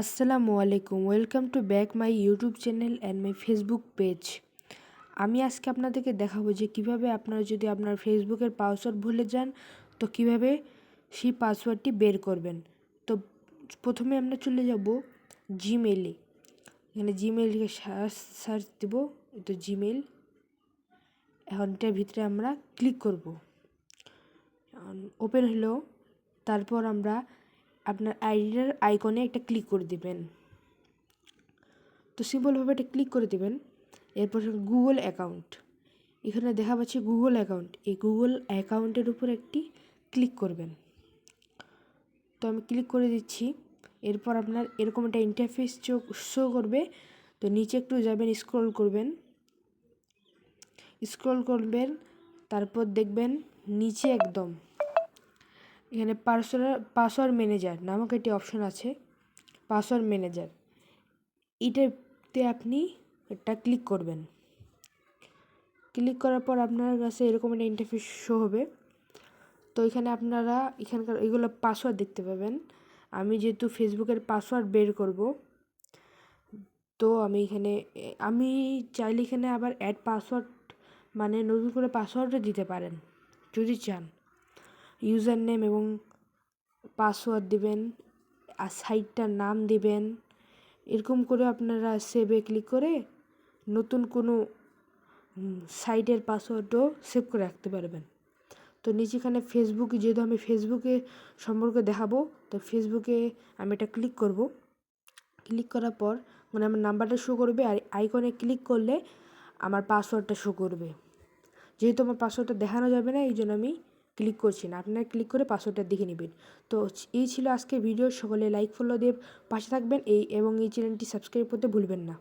আসসালামু আলাইকুম, welcome to back my YouTube channel and my Facebook page. আমি আজকে আপনাদেরকে দেখাবো যে কিভাবে আপনারা যদি আপনার ফেসবুকের পাসওয়ার্ড ভুলে যান তো কিভাবে সেই পাসওয়ার্ডটি বের করবেন। তো প্রথমে আমরা চলে যাব জিমেইলে। এখানে জিমেইলকে সার্চ দেব, তো জিমেইল। এখন এটার ভিতরে আমরা ক্লিক করব। ওপেন হলো, তারপর আমরা আপনার আইডিটার আইকনে একটা ক্লিক করে দেবেন। তো সিম্পলভাবে এটা ক্লিক করে দেবেন। এরপর গুগল অ্যাকাউন্ট, এখানে দেখা পাচ্ছে গুগল অ্যাকাউন্ট, এই গুগল অ্যাকাউন্টের উপর একটি ক্লিক করবেন। তো আমি ক্লিক করে দিচ্ছি। এরপর আপনার এরকম একটা ইন্টারফেস শো করবে। তো নিচে একটু যাবেন, স্ক্রল করবেন, তারপর দেখবেন নিচে একদম এখানে পাসওয়ার্ড ম্যানেজার নামক একটি অপশন আছে, পাসওয়ার্ড ম্যানেজার। এটাতে আপনি এটা ক্লিক করবেন। ক্লিক করার পর আপনার কাছে এরকম একটা ইন্টারফেস শো হবে। তো এখানে আপনারা এখানকার এগুলো পাসওয়ার্ড দেখতে পাবেন। আমি যেহেতু ফেসবুকের পাসওয়ার্ড বের করব, তো আমি চাইলে এখানে আবার অ্যাড পাসওয়ার্ড মানে নতুন করে পাসওয়ার্ডও দিতে পারেন যদি চান। ইউজার নেম এবং পাসওয়ার্ড দিবেন, আর সাইটটার নাম দিবেন। এরকম করে আপনারা সেভে ক্লিক করে নতুন কোনো সাইটের পাসওয়ার্ডও সেভ করে রাখতে পারবেন। তো নিচেখানে ফেসবুক, যেহেতু আমি ফেসবুকে সম্পর্কে দেখাবো, তো ফেসবুকে আমি এটা ক্লিক করব। ক্লিক করার পর মানে আমার নাম্বারটা শো করবে, আর আইকনে ক্লিক করলে আমার পাসওয়ার্ডটা শো করবে। যেহেতু আমার পাসওয়ার্ডটা দেখানো যাবে না, এই জন্য আমি ক্লিক করছি না। আপনারা ক্লিক করে পাসওয়ার্ডটা দেখে নেবেন। তো এই ছিল আজকের ভিডিও। সকলে লাইক ফলো দিয়ে পাশে থাকবেন এবং এই চ্যানেলটি সাবস্ক্রাইব করতে ভুলবেন না।